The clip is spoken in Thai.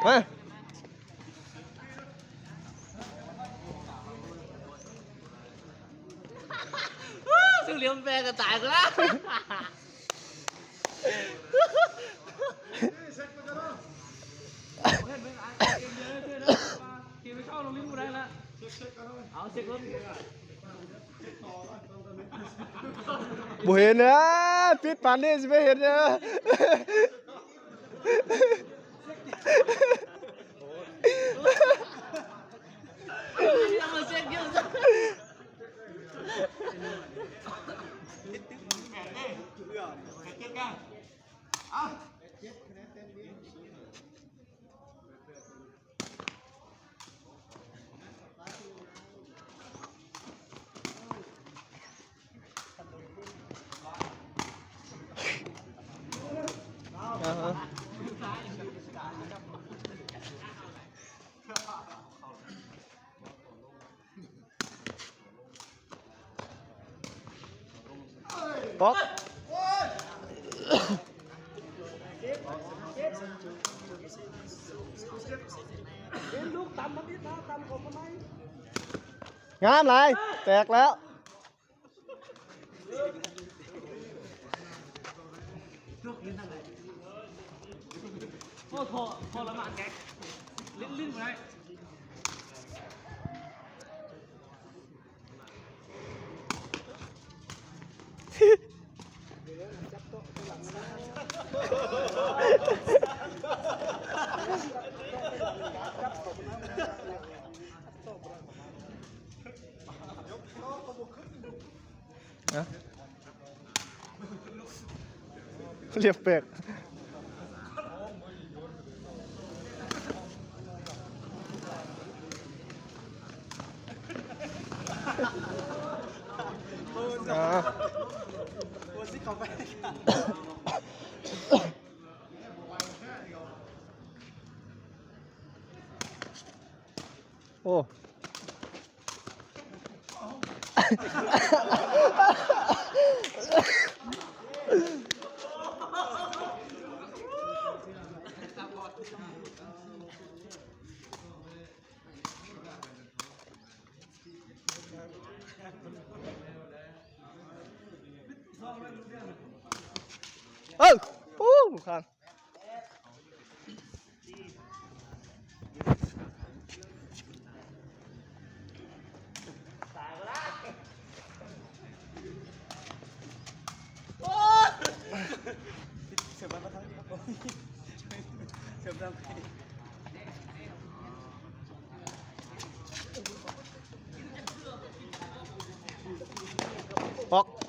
มา ซึ่งเลี้ยงแฟนก็ตายก็แล้วขี่ไปเข้าลงลิ้นกูได้ละเอาเช็ครถบ่เห็นนะปิดปานนี้สิไม่เห็นนะยังมาเช็คเยอะจังป๊อกงามไรแตกแล้วโอ้โทรละหมาดแก๊กลิ้นไปไหนเรียบเปกโอ้ปู้ครับเสิร์ฟมาทั้งเสิร์ฟทั้งป๊อก